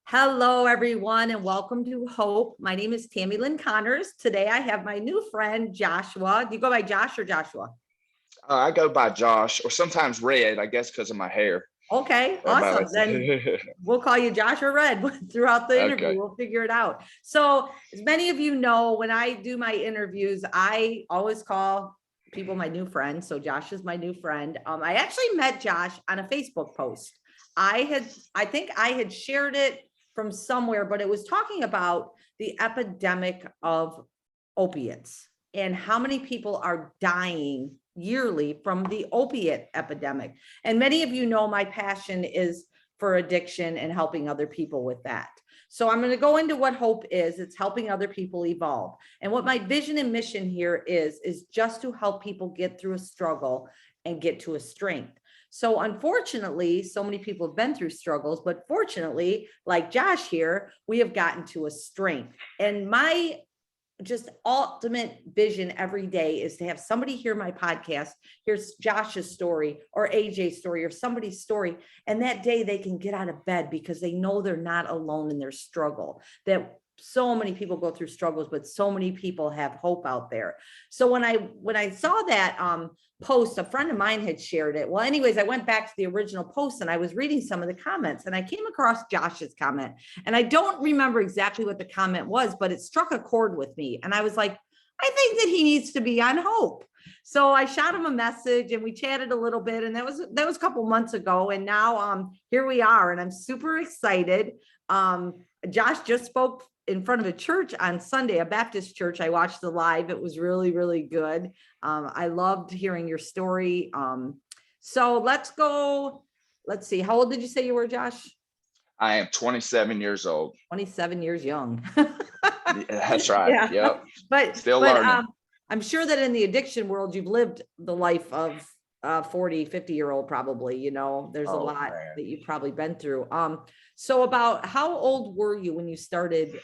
Hello, everyone, and welcome to Hope. My name is Tammy Lynn Connors. Today, I have my new friend, Joshua. Do you go by Josh or Joshua? I go by Josh, or sometimes Red, I guess, because of my hair. Okay, Everybody awesome. likes Then to. we'll call you Josh or Red throughout the interview. Okay. We'll figure it out. So, as many of you know, when I do my interviews, I always call people my new friend. So, Josh is my new friend. I actually met Josh on a Facebook post. I think I had shared it from somewhere, but it was talking about the epidemic of opiates and how many people are dying yearly from the opiate epidemic. And many of you know my passion is for addiction and helping other people with that. So I'm going to go into what Hope is. It's helping other people evolve. And what my vision and mission here is just to help people get through a struggle and get to a strength. So unfortunately, so many people have been through struggles, but fortunately, like Josh here, we have gotten to a strength. And my just ultimate vision every day is to have somebody hear my podcast, here's Josh's story or AJ's story or somebody's story. And that day they can get out of bed because they know they're not alone in their struggle, that so many people go through struggles, but so many people have hope out there. So when I saw that post, a friend of mine had shared it. Well, anyways, I went back to the original post and I was reading some of the comments and I came across Josh's comment. And I don't remember exactly what the comment was, but it struck a chord with me. And I was like, I think that he needs to be on Hope. So I shot him a message and we chatted a little bit. And that was a couple months ago. And now here we are. And I'm super excited. Josh just spoke in front of a church on Sunday, a Baptist church. I watched the live. It was really, really good. I loved hearing your story. So let's go. Let's see. How old did you say you were, Josh? I am 27 years old. 27 years young. That's right. Yeah. Yep. But Still learning. I'm sure that in the addiction world, you've lived the life of 40, 50-year-old probably, there's a lot that you've probably been through. So about how old were you when you started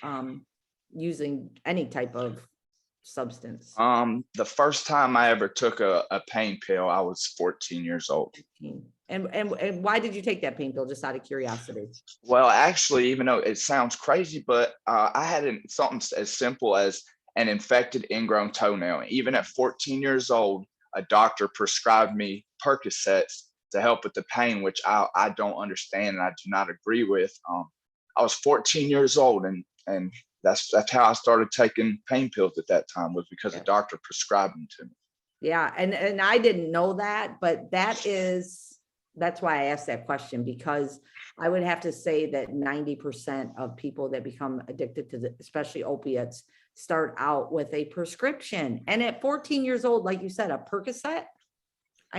using any type of substance? The first time I ever took a pain pill, I was 14 years old. And why did you take that pain pill? Just out of curiosity. Well, actually, even though it sounds crazy, but I had something as simple as an infected ingrown toenail. Even at 14 years old, a doctor prescribed me percocets to help with the pain, which I don't understand and I do not agree with. I was 14 years old, and that's how I started taking pain pills at that time, was because a doctor prescribed them to me. Yeah, and I didn't know that, but that's why I asked that question, because I would have to say that 90% of people that become addicted to especially opiates start out with a prescription. And at 14 years old, like you said, a Percocet.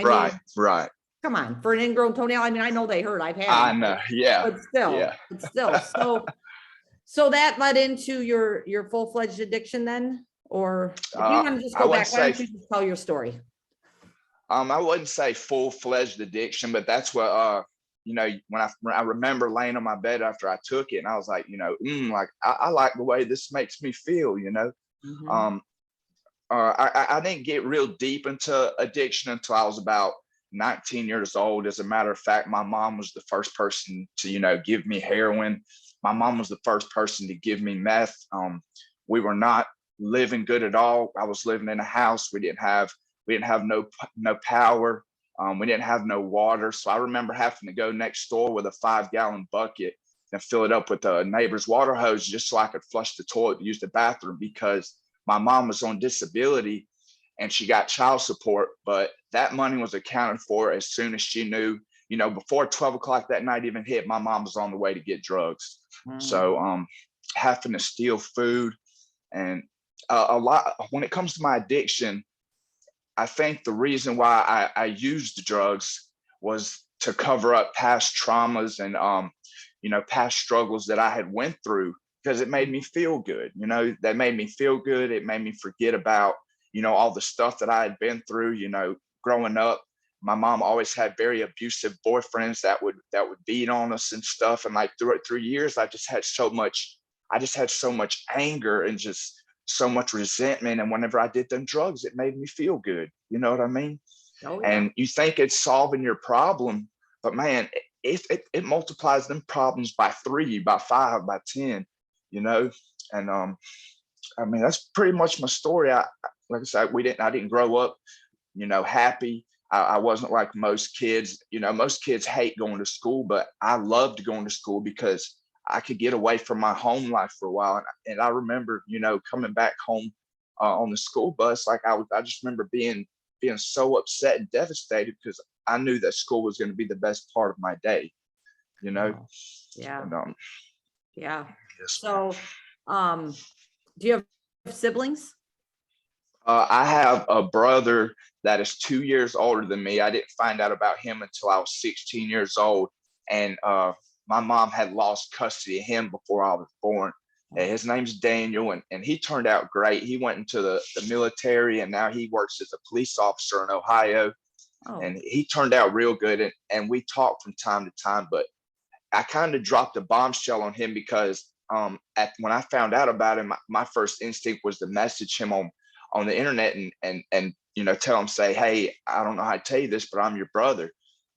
Right. Come on, for an ingrown toenail. I mean, I know they hurt. I've had I know. Yeah. But still. So that led into your full-fledged addiction then? Or if you want to just go back, why don't you just tell your story? I wouldn't say full-fledged addiction, but that's what when I remember laying on my bed after I took it, and I was like, I like the way this makes me feel, Mm-hmm. I didn't get real deep into addiction until I was about 19 years old. As a matter of fact, my mom was the first person to, give me heroin. My mom was the first person to give me meth. We were not living good at all. I was living in a house. We didn't have no power. We didn't have no water. So I remember having to go next door with a 5-gallon bucket and fill it up with a neighbor's water hose just so I could flush the toilet to use the bathroom, because my mom was on disability and she got child support, but that money was accounted for as soon as she knew, before 12 o'clock that night even hit, my mom was on the way to get drugs. So having to steal food, and a lot when it comes to my addiction, I think the reason why I used drugs was to cover up past traumas and past struggles that I had went through, because it made me feel good. That made me feel good. It made me forget about all the stuff that I had been through. Growing up, my mom always had very abusive boyfriends that would beat on us and stuff. And like through years, I just had so much anger and just so much resentment. And whenever I did them drugs, it made me feel good. You know what I mean? Oh, yeah. And you think it's solving your problem, but man, it multiplies them problems by 3, by 5, by 10, you know. And I mean, that's pretty much my story. Like I said, I didn't grow up, you know, happy. I wasn't like most kids. You know, most kids hate going to school, but I loved going to school because I could get away from my home life for a while. And I remember, you know, coming back home on the school bus, like I just remember being so upset and devastated because I knew that school was going to be the best part of my day, you know. Wow. Yeah. And Yeah. yes. So, do you have siblings? I have a brother that is 2 years older than me. I didn't find out about him until I was 16 years old. And my mom had lost custody of him before I was born. And his name's Daniel, and he turned out great. He went into the military, and now he works as a police officer in Ohio. Oh, And he turned out real good. And we talk from time to time, but I kind of dropped a bombshell on him because when I found out about him, my first instinct was to message him on the internet and you know, tell him, say, hey, I don't know how to tell you this, but I'm your brother.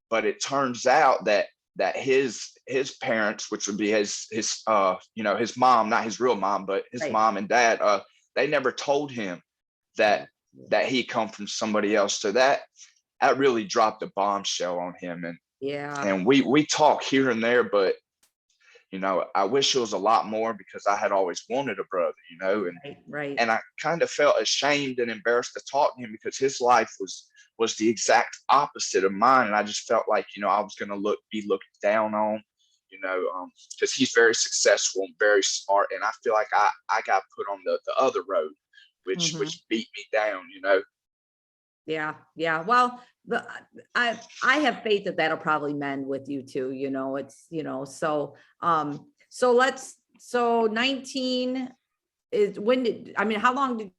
But it turns out that his parents, which would be his you know, his mom, not his real mom, but his right. mom and dad, they never told him that he come from somebody else. So that really dropped a bombshell on him. Yeah. And we talk here and there, but you know, I wish it was a lot more because I had always wanted a brother, you know. Right. And I kind of felt ashamed and embarrassed to talk to him because his life was the exact opposite of mine. And I just felt like, you know, I was going to be looked down on, you know, because he's very successful and very smart. And I feel like I got put on the other road, which beat me down, you know. Yeah. Yeah. Well, I have faith that that'll probably mend with you too. You know, it's, you know, so 19 is I mean, how long did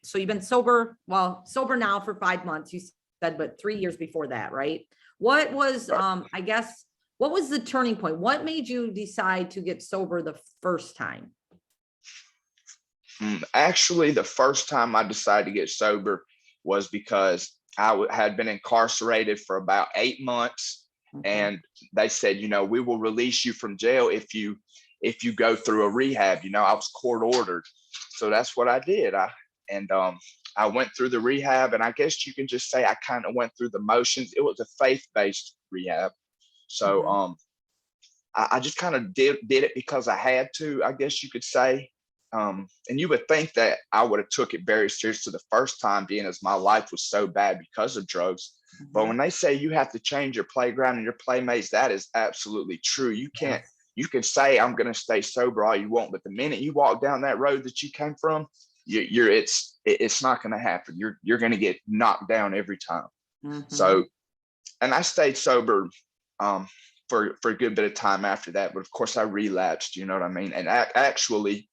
so you've been sober now for 5 months, you said, but 3 years before that, right? What was, I guess, what was the turning point? What made you decide to get sober the first time? Actually, the first time I decided to get sober was because I had been incarcerated for about 8 months. And they said, you know, we will release you from jail if you go through a rehab. You know, I was court ordered. So that's what I did. I went through the rehab, and I guess you can just say I kind of went through the motions. It was a faith-based rehab. So I just kind of did it because I had to, I guess you could say. And you would think that I would have took it very seriously the first time, being as my life was so bad because of drugs. But when they say you have to change your playground and your playmates, that is absolutely true. You can say I'm going to stay sober all you want, but the minute you walk down that road that you came from, it's not going to happen. You're going to get knocked down every time. So, and I stayed sober for a good bit of time after that, but of course I relapsed. You know what I mean? And actually,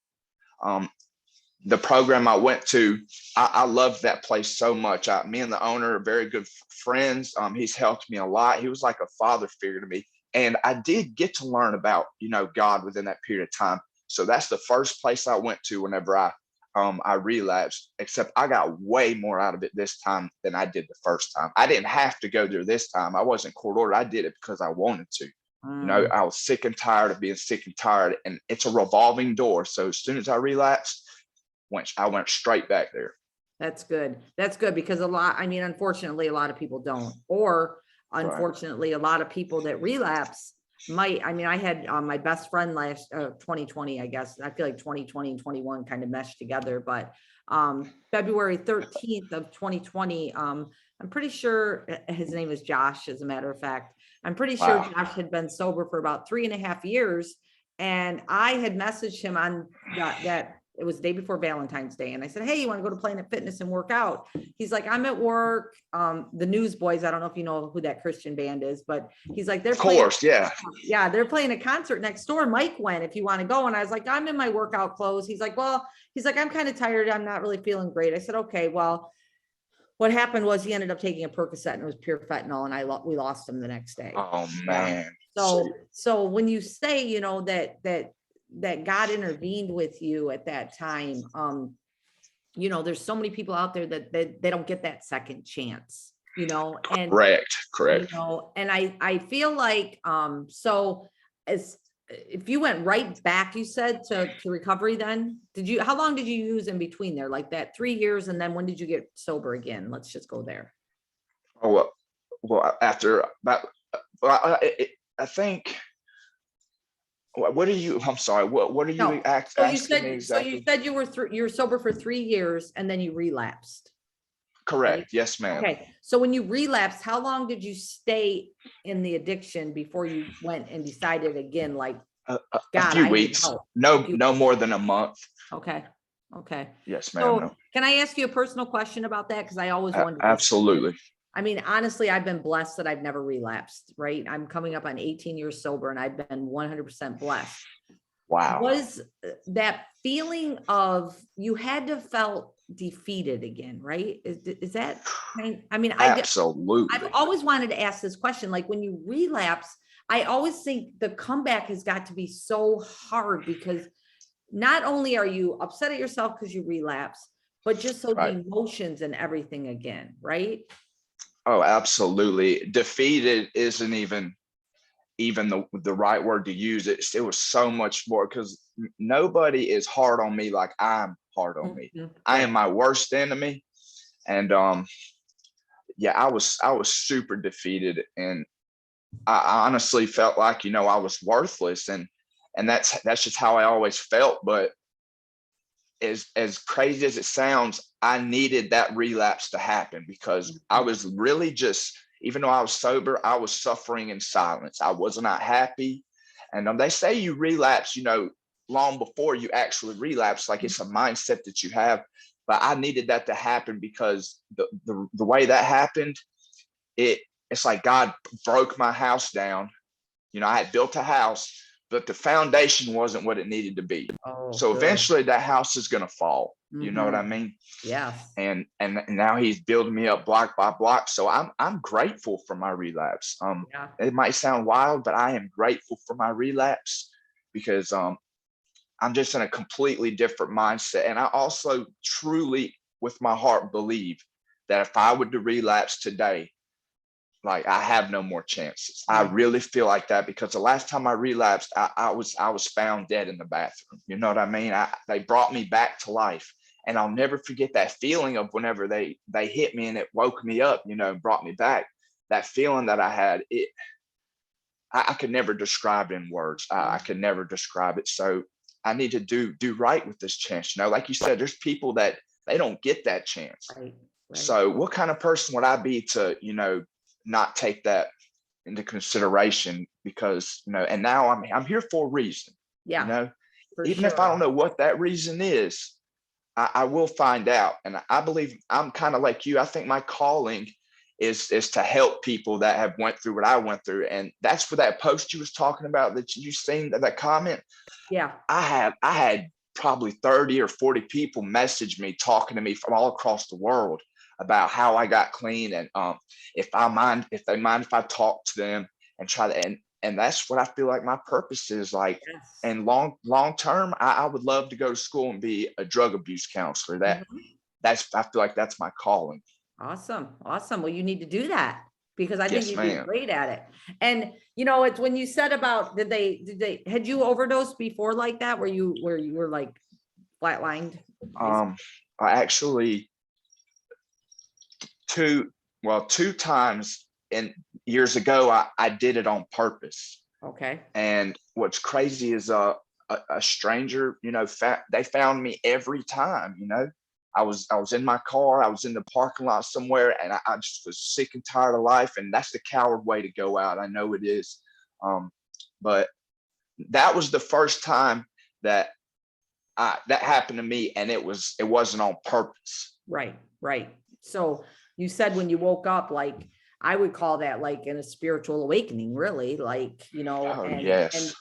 the program I went to, I loved that place so much. Me and the owner are very good friends. He's helped me a lot. He was like a father figure to me. And I did get to learn about, you know, God within that period of time. So that's the first place I went to whenever I relapsed, except I got way more out of it this time than I did the first time. I didn't have to go there this time. I wasn't court ordered. I did it because I wanted to. You know, I was sick and tired of being sick and tired, and it's a revolving door. So as soon as I relapsed, I went straight back there. That's good. That's good, because unfortunately, a lot of people don't, or unfortunately, a lot of people that relapse I had my best friend last 2020, I guess. I feel like 2020 and 21 kind of meshed together, but February 13th of 2020, I'm pretty sure his name is Josh, as a matter of fact. I'm pretty sure Josh had been sober for about 3.5 years. And I had messaged him on that it was the day before Valentine's Day. And I said, hey, you want to go to Planet Fitness and work out? He's like, I'm at work. The Newsboys, I don't know if you know who that Christian band is, but he's like, they're they're playing a concert next door. Mike went, if you want to go. And I was like, I'm in my workout clothes. He's like, I'm kind of tired. I'm not really feeling great. I said, okay, well, what happened was he ended up taking a Percocet, and it was pure fentanyl, and we lost him the next day. Oh man. So when you say, you know, that God intervened with you at that time, you know, there's so many people out there that they don't get that second chance. and Correct. and I feel like, so as if you went right back, you said to recovery, then how long did you use in between there? Like that 3 years, and then when did you get sober again? Let's just go there. Oh, well, after about, I think, what are you, I'm sorry, what are you No, so you asking me said, exactly? you were sober for 3 years and then you relapsed. Right? Correct. Yes, ma'am. Okay, so when you relapsed, how long did you stay in the addiction before you went and decided again, like, A God, few I need weeks. help? No more than a month. Okay, okay. Yes, ma'am. So No. can I ask you a personal question about that? Because I always wondered this. Absolutely. I mean, honestly, I've been blessed that I've never relapsed, right? I'm coming up on 18 years sober and I've been 100% blessed. Wow. Was that feeling of you had to felt defeated again, right? Is that, I mean, Absolutely. I've always wanted to ask this question. Like when you relapse, I always think the comeback has got to be so hard, because not only are you upset at yourself because you relapse, but just so Right. the emotions and everything again, right? Oh, absolutely. Defeated isn't even the right word to use. It was so much more, because nobody is hard on me like I'm hard on me. I am my worst enemy. And yeah, I was super defeated, and I honestly felt like, I was worthless, and that's just how I always felt. But as crazy as it sounds, I needed that relapse to happen, because I was really just, even though I was sober, I was suffering in silence. I was not happy. And they say you relapse, long before you actually relapse, like it's a mindset that you have. But I needed that to happen, because the way that happened, it's like God broke my house down. I had built a house, but the foundation wasn't what it needed to be. Oh, So good. eventually that house is going to fall. You know what I mean? Yeah. And now he's building me up block by block. So I'm grateful for my relapse. Yeah. It might sound wild, but I am grateful for my relapse, because I'm just in a completely different mindset. And I also truly, with my heart, believe that if I were to relapse today, like I have no more chances. I really feel like that, because the last time I relapsed, I was found dead in the bathroom. You know what I mean? They brought me back to life, and I'll never forget that feeling of whenever they hit me and it woke me up, brought me back. That feeling that I had, I could never describe it in words. I could never describe it. So I need to do right with this chance. Like you said, there's people that they don't get that chance. Right. So what kind of person would I be to, not take that into consideration? Because, and now I'm here for a reason. Yeah. Even if I don't know what that reason is, I will find out. And I believe I'm kind of like you. I think my calling is to help people that have went through what I went through. And that's for that post you was talking about, that you seen, that comment. Yeah. I had probably 30 or 40 people message me, talking to me from all across the world about how I got clean, and if they mind if I talk to them and try to, and that's what I feel like my purpose is. Like, and long term, I would love to go to school and be a drug abuse counselor. I feel like that's my calling. Awesome. Well, you need to do that, because I think Yes, you'd be ma'am. great at it. And it's when you said about, had you overdosed before like that, where you were like flatlined? I actually two times, and years ago I did it on purpose. Okay. And what's crazy is a stranger, they found me every time. I was in my car, I was in the parking lot somewhere, and I just was sick and tired of life. And that's the coward way to go out. I know it is. But that was the first time that that happened to me, and it wasn't on purpose. Right. So you said when you woke up, like, I would call that like in a spiritual awakening, really, like, Oh, yes.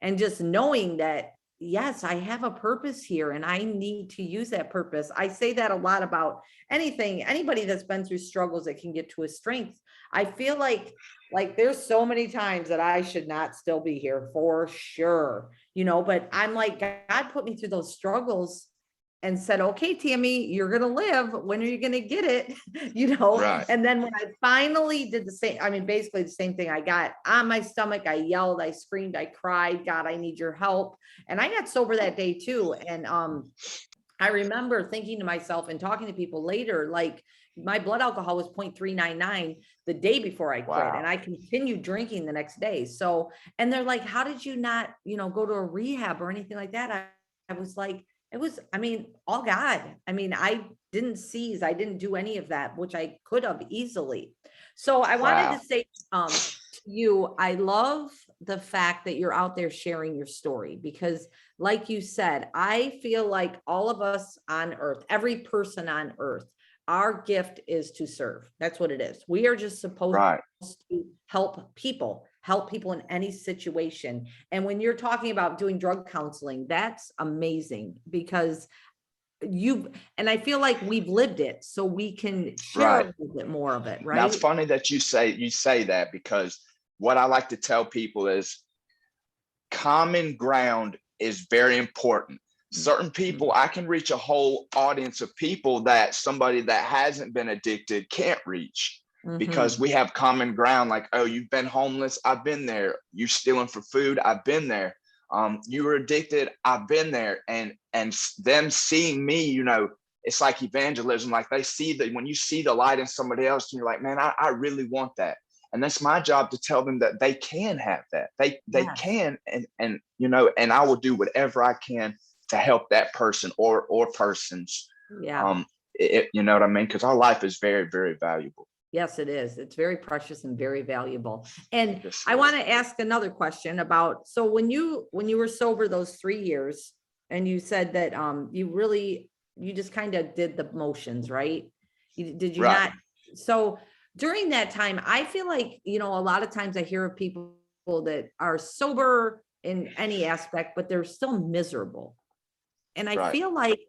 and just knowing that, yes, I have a purpose here and I need to use that purpose. I say that a lot about anybody that's been through struggles that can get to a strength. I feel like there's so many times that I should not still be here, for sure, but I'm like, God put me through those struggles and said, okay, Tammy, you're going to live. When are you going to get it? Right. And then when I finally did the same, I mean, basically the same thing, I got on my stomach, I yelled, I screamed, I cried, God, I need your help. And I got sober that day too. And, I remember thinking to myself and talking to people later, like my blood alcohol was 0.399 the day before I quit. Wow. And I continued drinking the next day. So, and they're like, how did you not, go to a rehab or anything like that? I was like, it was, I mean, all God. I mean, I didn't seize, I didn't do any of that, which I could have easily. So I wanted Wow. to say, to you, I love the fact that you're out there sharing your story, because like you said, I feel like all of us on earth, every person on earth, our gift is to serve. That's what it is. We are just supposed Right. to help people in any situation. And when you're talking about doing drug counseling, that's amazing, because and I feel like we've lived it, so we can share Right. a little bit more of it, Now it's right? funny that you say that, because what I like to tell people is common ground is very important. Certain people, I can reach a whole audience of people that somebody that hasn't been addicted can't reach, because Mhm. we have common ground. Like, oh, you've been homeless, I've been there. You stealing for food, I've been there. You were addicted, I've been there. And them seeing me, it's like evangelism. Like they see that when you see the light in somebody else, and you're like, man, I really want that. And that's my job to tell them that they can have that. They Yes. can, and I will do whatever I can to help that person or persons. Yeah. You know what I mean? Because our life is very, very valuable. Yes, it is. It's very precious and very valuable. And Yes, I it want is. to ask another question about, so when you were sober those 3 years, and you said that you just kind of did the motions, right? Did you Right. not? So during that time, I feel like, a lot of times I hear of people that are sober in any aspect, but they're still miserable. And I Right. feel like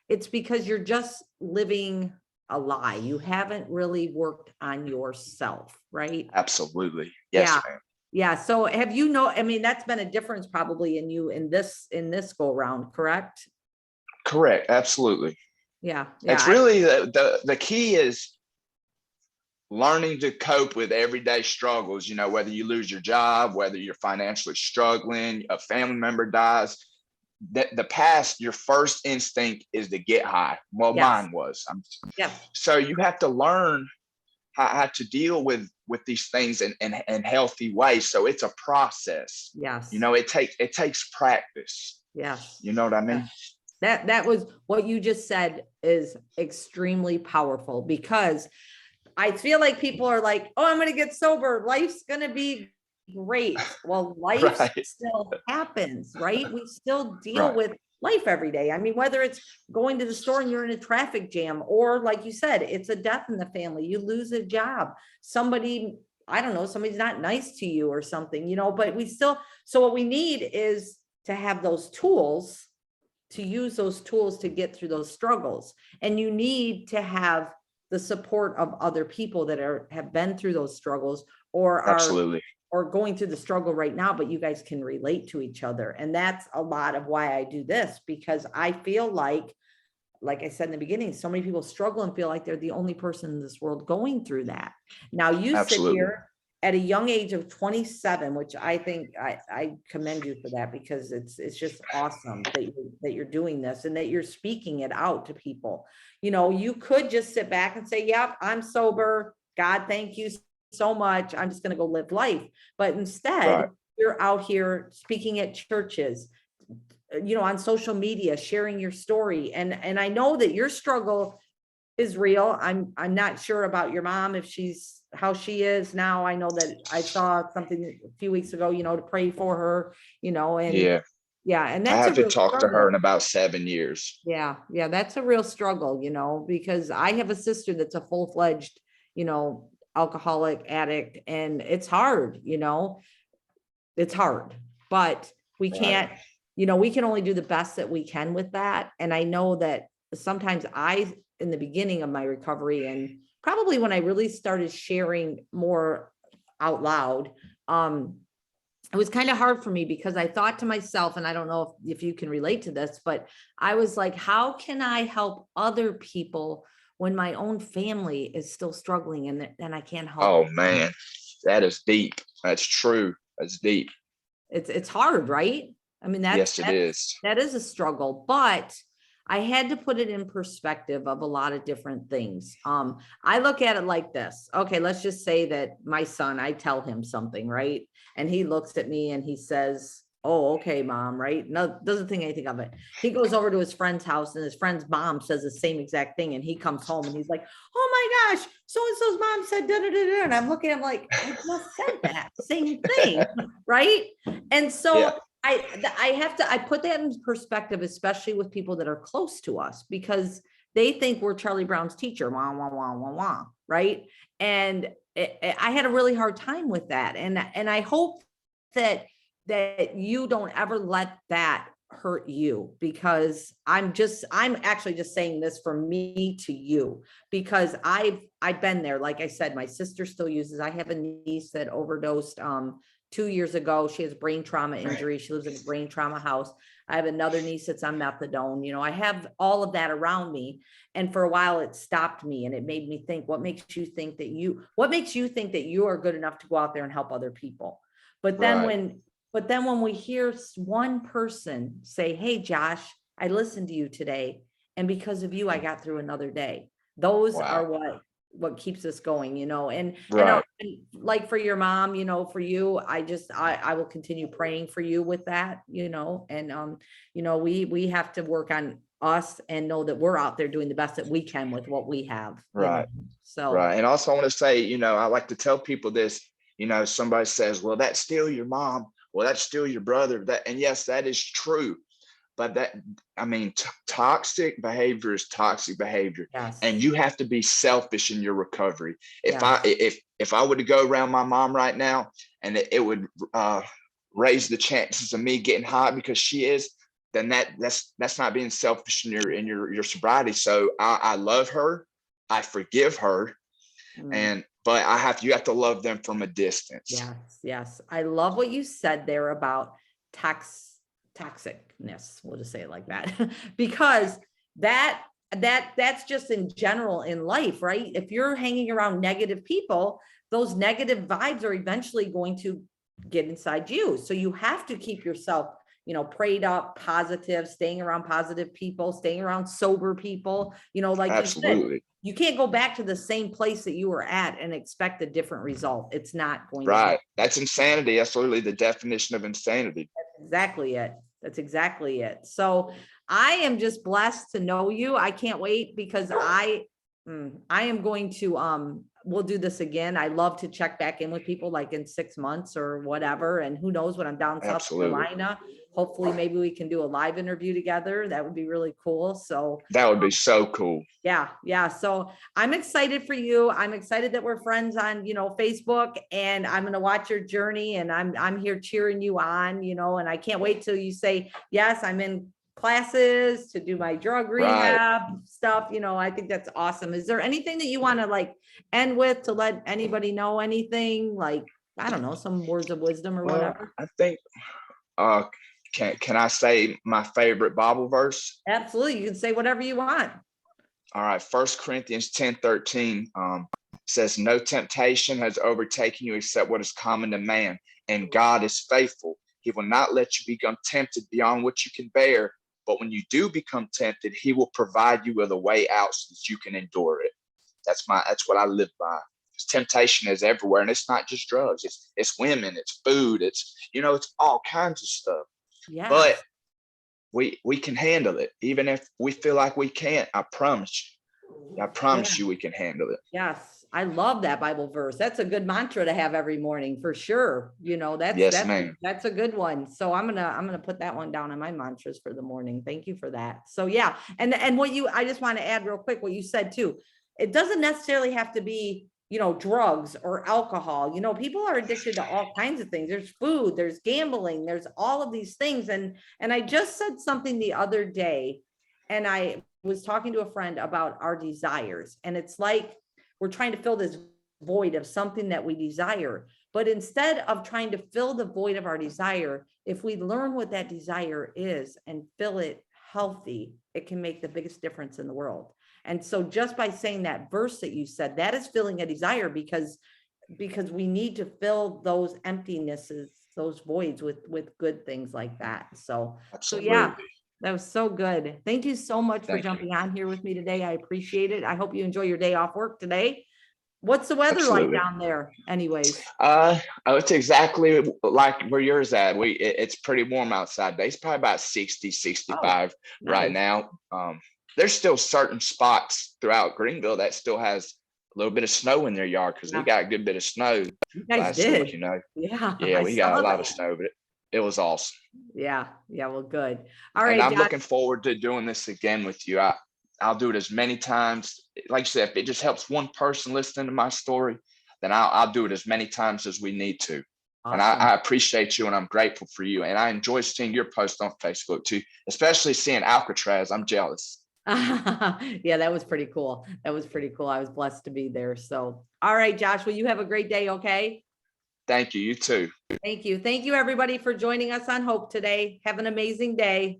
it's because you're just living a lie. You haven't really worked on yourself, right? Absolutely. Yes, Yeah. ma'am. Yeah. So I mean, that's been a difference probably in you in this go round, correct? Correct. Absolutely. Yeah. Yeah. It's really the key is learning to cope with everyday struggles, whether you lose your job, whether you're financially struggling, a family member dies. The past, your first instinct is to get high. Well, Yes. mine was. Yes. So you have to learn how to deal with these things in healthy ways. So it's a process. Yes. It takes practice. Yes. You know what I Yeah. mean? That was what you just said is extremely powerful, because I feel like people are like, oh, I'm going to get sober. Life's going to be great. Well, life Right. still happens, right? We still deal Right. with life every day. I mean, whether it's going to the store and you're in a traffic jam, or like you said, it's a death in the family, you lose a job, somebody, I don't know, somebody's not nice to you or something, but so what we need is to have those tools, to use those tools to get through those struggles. And you need to have the support of other people that have been through those struggles, or Absolutely. going through the struggle right now, but you guys can relate to each other. And that's a lot of why I do this, because I feel like I said in the beginning, so many people struggle and feel like they're the only person in this world going through that. Now you sit Absolutely. here at a young age of 27, which I think I commend you for that, because it's just awesome that you're doing this and that you're speaking it out to people. You could just sit back and say, yep, I'm sober. God, thank you so much. I'm just going to go live life. But instead, Right. you're out here speaking at churches, on social media, sharing your story. And I know that your struggle is real. I'm not sure about your mom, if how she is now. I know that I saw something a few weeks ago, to pray for her, and Yeah. yeah, and I that's a haven't real talked to her in struggle. about 7 years. Yeah, yeah, that's a real struggle, because I have a sister that's a full-fledged, alcoholic addict, and it's hard, it's hard, but we Right. can't, we can only do the best that we can with that. And I know that sometimes in the beginning of my recovery, and probably when I really started sharing more out loud, it was kind of hard for me because I thought to myself, and I don't know if you can relate to this, but I was like, how can I help other people when my own family is still struggling and I can't help Oh them? man, that is deep. That's true. That's deep. It's hard, right? I mean, Yes, it is. that is a struggle, but I had to put it in perspective of a lot of different things. I look at it like this. Okay, let's just say that my son, I tell him something, right? And he looks at me and he says, "Oh, okay, mom," right? No, doesn't think anything of it. He goes over to his friend's house and his friend's mom says the same exact thing. And he comes home and he's like, "Oh my gosh, so and so's mom said da da da da." And I'm looking at him like, I just said that same thing, right? And Yeah. so I put that in perspective, especially with people that are close to us, because they think we're Charlie Brown's teacher, wah, wah, wah, wah, wah, right? And I had a really hard time with that. And I hope that you don't ever let that hurt you, because I'm actually just saying this for me to you, because I've been there. Like I said, my sister still uses, I have a niece that overdosed 2 years ago. She has brain trauma injury. She lives in a brain trauma house. I have another niece that's on methadone. I have all of that around me. And for a while it stopped me and it made me think, what makes you think that you are good enough to go out there and help other people? But then Right. when we hear one person say, "Hey, Josh, I listened to you today, and because of you, I got through another day." Those are Wow. what keeps us going, Right. and like for your mom, for you, I will continue praying for you with that, and we have to work on us and know that we're out there doing the best that we can with what we have. Right. So Right. And also I want to say, I like to tell people this, somebody says, well, that's still your mom. Well, that's still your brother. And yes, that is true. But I mean, toxic behavior is toxic behavior. And yes, you have to be selfish in your recovery. If I, yes, if I were to go around my mom right now and it would raise the chances of me getting high because she is, then that's not being selfish in your sobriety. So I love her. I forgive her, mm, but you have to love them from a distance. yes, yes. I love what you said there about toxicness. We'll just say it like that, because that's just in general in life, right? If you're hanging around negative people, those negative vibes are eventually going to get inside you. So you have to keep yourself, prayed up, positive, staying around positive people, staying around sober people, like you said, Absolutely. you can't go back to the same place that you were at and expect a different result. It's not going to happen. Right. That's insanity. That's literally the definition of insanity. Exactly it. That's exactly it. So I am just blessed to know you. I can't wait, because I am going to we'll do this again. I love to check back in with people like in 6 months or whatever. And who knows, when I'm down South Absolutely. Carolina, hopefully maybe we can do a live interview together. That would be really cool. So That would be so cool. yeah, yeah. So I'm excited for you. I'm excited that we're friends on, Facebook, and I'm going to watch your journey, and I'm here cheering you on, and I can't wait till you say, yes, I'm in classes to do my drug Right. rehab stuff. I think that's awesome. Is there anything that you want to like end with to let anybody know anything, like, I don't know, some words of wisdom or Well, whatever? I think uh can I say my favorite Bible verse? Absolutely. You can say whatever you want. All right, 1 Corinthians 10:13 says, no temptation has overtaken you except what is common to man, and God is faithful. He will not let you become tempted beyond what you can bear. But when you do become tempted, he will provide you with a way out so that you can endure it. That's what I live by. Because temptation is everywhere, and it's not just drugs. It's women, it's food, it's all kinds of stuff. But Yes. we can handle it, even if we feel like we can't. I promise you. I Yeah. promise you, we can handle it. Yes, I love that Bible verse. That's a good mantra to have every morning for sure. That's Yes, ma'am. that's a good one. So I'm gonna put that one down on my mantras for the morning. Thank you for that. So yeah, and I just want to add real quick what you said too. It doesn't necessarily have to be, drugs or alcohol. People are addicted to all kinds of things. There's food, there's gambling, there's all of these things. And I just said something the other day, and I was talking to a friend about our desires, and it's like we're trying to fill this void of something that we desire. But instead of trying to fill the void of our desire, if we learn what that desire is and fill it healthy, it can make the biggest difference in the world. And so just by saying that verse that you said, that is filling a desire, because we need to fill those emptinesses, those voids with good things like that. So yeah, Absolutely. that was so good. Thank you so much for Thank you. jumping on here with me today. I appreciate it. I hope you enjoy your day off work today. What's the weather like Absolutely. down there anyways? Oh, it's exactly like where yours at. It's pretty warm outside today. It's probably about 60, 65 right Nice. now. There's still certain spots throughout Greenville that still has a little bit of snow in their yard because we Yeah. got a good bit of snow You guys last week, did. you know. Yeah, Yeah, I we got saw a lot of that. snow, but it was awesome. Yeah, well, good. All And right, I'm Josh. looking forward to doing this again with you. I'll do it as many times. Like I said, if it just helps one person listening to my story, then I'll do it as many times as we need to. And Awesome. I appreciate you and I'm grateful for you. And I enjoy seeing your post on Facebook too, especially seeing Alcatraz. I'm jealous. Yeah, that was pretty cool. I was blessed to be there. So, all right, Josh, well, you have a great day. Okay. Thank you. You too. Thank you. Thank you, everybody, for joining us on Hope today. Have an amazing day.